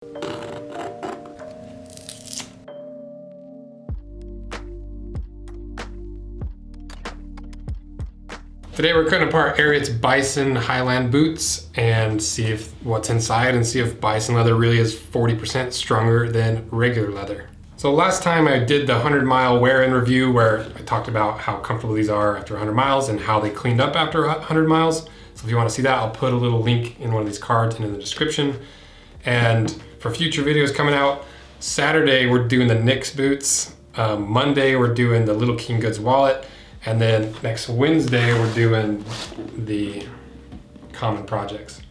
Today we're cutting apart Ariat's Bison Highland boots and see if what's inside and see if Bison leather really is 40% stronger than regular leather. So last time I did the 100-mile wear-in review where I talked about how comfortable these are after 100 miles and how they cleaned up after 100 miles. So if you want to see that, I'll put a little link in one of these cards and in the description. And for future videos coming out, Saturday we're doing the Nix boots. Monday we're doing the Little King Goods wallet. And then next Wednesday, we're doing the common projects.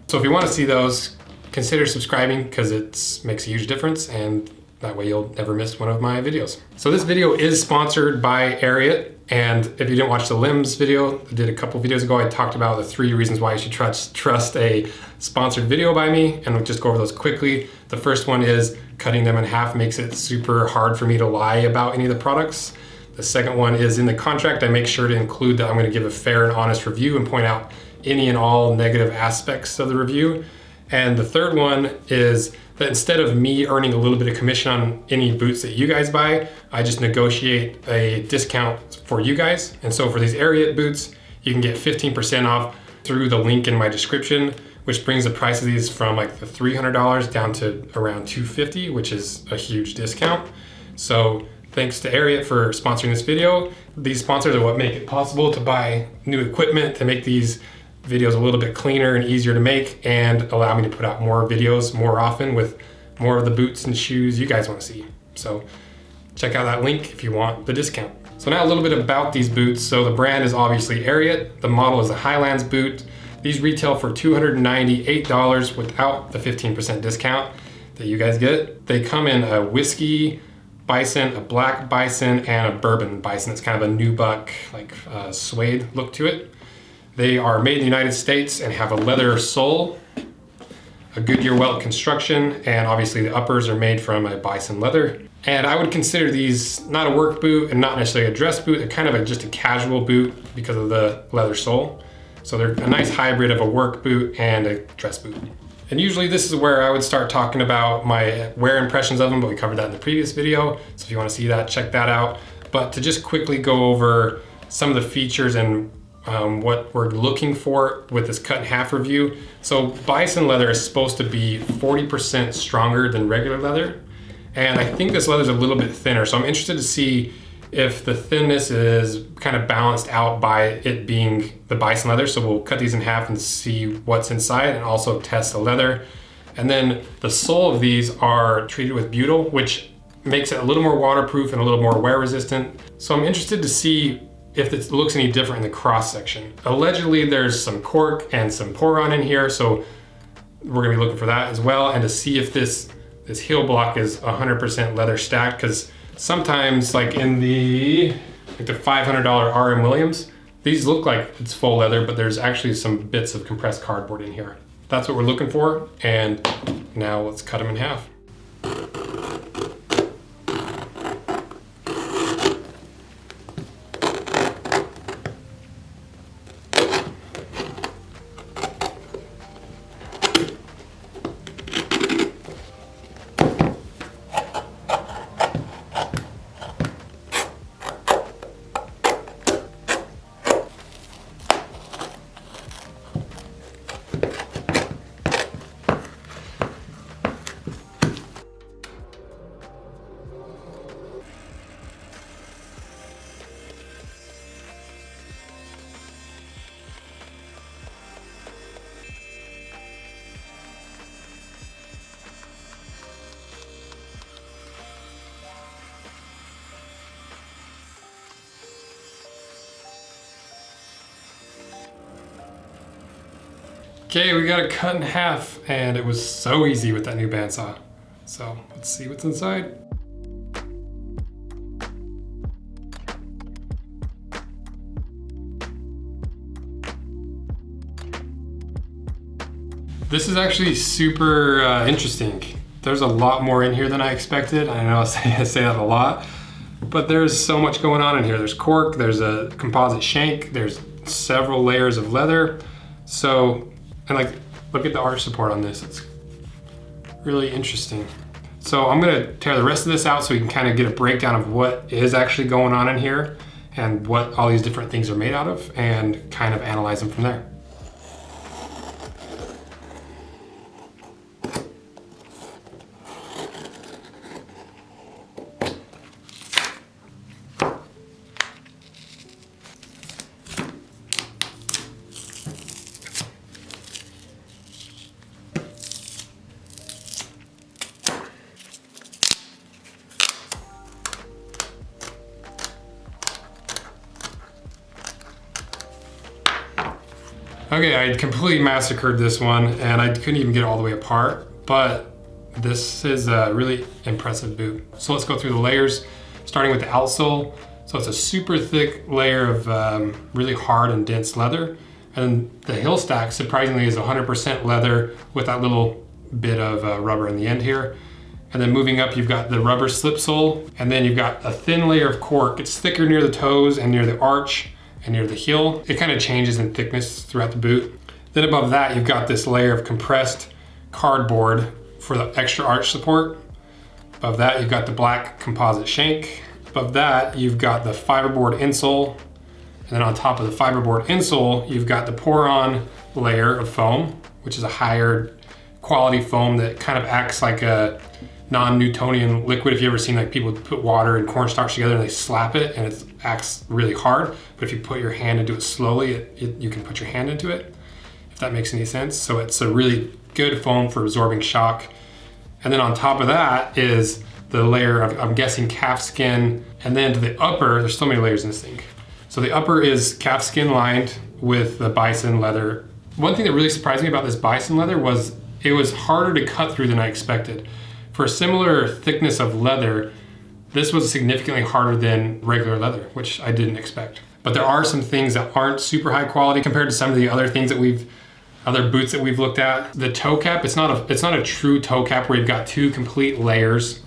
So if you want to see those, consider subscribing because it makes a huge difference and that way you'll never miss one of my videos. So this video is sponsored by Ariat. And if you didn't watch the limbs video, I did a couple videos ago, I talked about the 3 reasons why you should trust a sponsored video by me, and we'll just go over those quickly. The first one is cutting them in half makes it super hard for me to lie about any of the products. The second one is in the contract, I make sure to include that I'm going to give a fair and honest review and point out any and all negative aspects of the review. And the third one is that instead of me earning a little bit of commission on any boots that you guys buy, I just negotiate a discount for you guys. And so for these Ariat boots, you can get 15% off through the link in my description, which brings the price of these from like the $300 down to around $250, which is a huge discount. So thanks to Ariat for sponsoring this video. These sponsors are what make it possible to buy new equipment to make these videos a little bit cleaner and easier to make and allow me to put out more videos more often with more of the boots and shoes you guys want to see. So check out that link if you want the discount. So now a little bit about these boots. So the brand is obviously Ariat. The model is a Highlands boot. These retail for $298 without the 15% discount that you guys get. They come in a whiskey Bison, a black Bison, and a bourbon Bison. It's kind of a nubuck, like suede look to it. They are made in the United States and have a leather sole, a Goodyear welt construction, and obviously the uppers are made from a Bison leather. And I would consider these not a work boot and not necessarily a dress boot. They're kind of just a casual boot because of the leather sole. So they're a nice hybrid of a work boot and a dress boot. And usually this is where I would start talking about my wear impressions of them, but we covered that in the previous video. So if you want to see that, check that out. But to just quickly go over some of the features and what we're looking for with this cut in half review. So Bison leather is supposed to be 40% stronger than regular leather. And I think this leather is a little bit thinner. So I'm interested to see if the thinness is kind of balanced out by it being the Bison leather. So we'll cut these in half and see what's inside and also test the leather. And then the sole of these are treated with butyl, which makes it a little more waterproof and a little more wear resistant. So I'm interested to see if it looks any different in the cross section. Allegedly there's some cork and some poron in here, so we're gonna be looking for that as well, and to see if this heel block is 100% leather stacked, because sometimes like in the $500 RM Williams, these look like it's full leather, but there's actually some bits of compressed cardboard in here. That's what we're looking for, and now let's cut them in half. Okay, we got it cut in half, and it was so easy with that new bandsaw. So let's see what's inside. This is actually super interesting. There's a lot more in here than I expected. I know I say that a lot, but there's so much going on in here. There's cork, there's a composite shank, there's several layers of leather. So, and like, look at the arch support on this. It's Really interesting. So I'm gonna tear the rest of this out so we can kind of get a breakdown of what is actually going on in here and what all these different things are made out of, and kind of analyze them from there. Okay, I completely massacred this one and I couldn't even get it all the way apart, but this is a really impressive boot. So let's go through the layers, starting with the outsole. So it's a super thick layer of really hard and dense leather. And the heel stack, surprisingly, is 100% leather with that little bit of rubber in the end here. And then moving up, you've got the rubber slip sole, and then you've got a thin layer of cork. It's thicker near the toes and near the arch and near the heel. It kind of changes in thickness throughout the boot. Then above that, you've got this layer of compressed cardboard for the extra arch support. Above that, you've got the black composite shank. Above that, you've got the fiberboard insole. And then on top of the fiberboard insole, you've got the pour-on layer of foam, which is a higher quality foam that kind of acts like a non-Newtonian liquid. If you ever seen like people put water and cornstarch together and they slap it and it acts really hard, but if you put your hand into it slowly, you can put your hand into it, if that makes any sense. So it's a really good foam for absorbing shock. And then on top of that is the layer of, I'm guessing, calf skin. And then to the upper, there's so many layers in this thing. So the upper is calf skin lined with the bison leather. One thing that really surprised me about this bison leather was it was harder to cut through than I expected. For a similar thickness of leather, this was significantly harder than regular leather, which I didn't expect. But there are some things that aren't super high quality compared to some of the other things that other boots that we've looked at. The toe cap, it's not a true toe cap where you've got two complete layers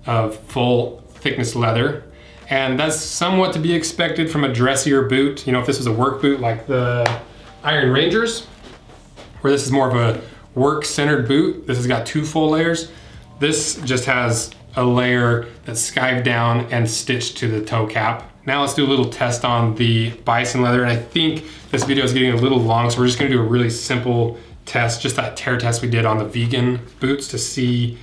of full thickness leather. And that's somewhat to be expected from a dressier boot. You know, if this was a work boot like the Iron Rangers, where this is more of a work-centered boot, this has got two full layers. This just has a layer that's skived down and stitched to the toe cap. Now let's do a little test on the bison leather. And I think this video is getting a little long, so we're just gonna do a really simple test, just that tear test we did on the vegan boots to see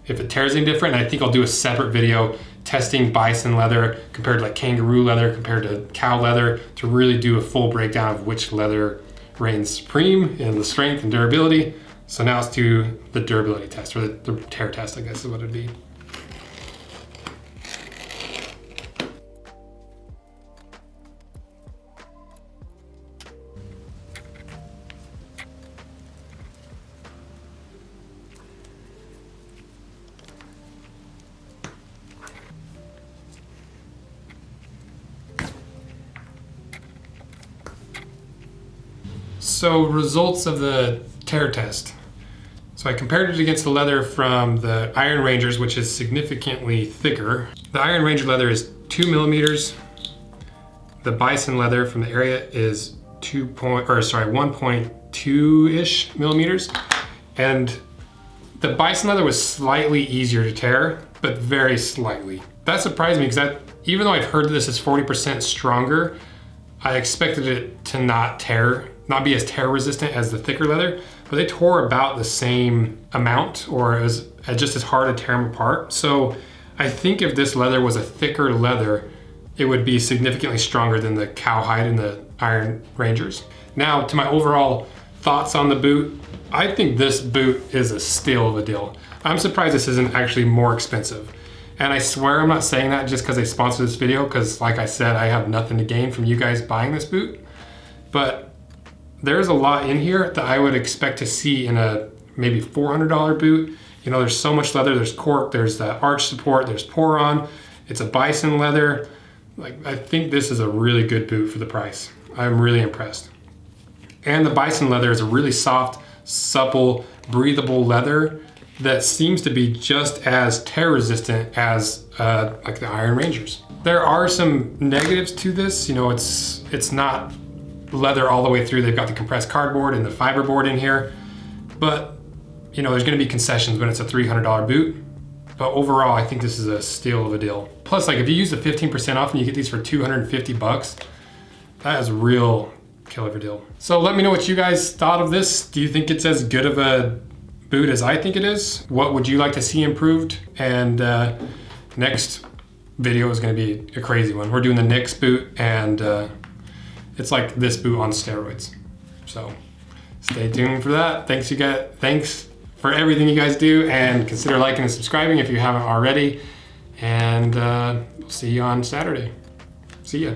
if it tears any different. And I think I'll do a separate video testing bison leather compared to like kangaroo leather, compared to cow leather, to really do a full breakdown of which leather reigns supreme in the strength and durability. So now let's do the durability test, or the tear test, I guess is what it'd be. So results of the tear test. So I compared it against the leather from the Iron Rangers, which is significantly thicker. The Iron Ranger leather is 2 millimeters. The bison leather from the Ariat is 1.2-ish millimeters. And the bison leather was slightly easier to tear, but very slightly. That surprised me because even though I've heard this is 40% stronger, I expected it to not be as tear resistant as the thicker leather, but they tore about the same amount, or it was just as hard to tear them apart. So I think if this leather was a thicker leather, it would be significantly stronger than the cowhide in the Iron Rangers. Now to my overall thoughts on the boot, I think this boot is a steal of a deal. I'm surprised this isn't actually more expensive. And I swear I'm not saying that just because they sponsored this video, because like I said, I have nothing to gain from you guys buying this boot. But there's a lot in here that I would expect to see in a maybe $400 boot. You know, there's so much leather, there's cork, there's the arch support, there's pour-on, it's a bison leather. Like, I think this is a really good boot for the price. I'm really impressed. And the bison leather is a really soft, supple, breathable leather that seems to be just as tear resistant as like the Iron Rangers. There are some negatives to this. You know, it's not leather all the way through. They've got the compressed cardboard and the fiberboard in here, but you know, there's gonna be concessions when it's a $300 boot. But overall, I think this is a steal of a deal. Plus, like if you use the 15% off and you get these for 250 bucks, that is a real killer of a deal. So let me know what you guys thought of this. Do you think it's as good of a boot as I think it is? What would you like to see improved? And next video is gonna be a crazy one. We're doing the Nyx boot, and it's like this boot on steroids. So stay tuned for that. Thanks you guys. Thanks for everything you guys do, and consider liking and subscribing if you haven't already. And we'll see you on Saturday. See ya.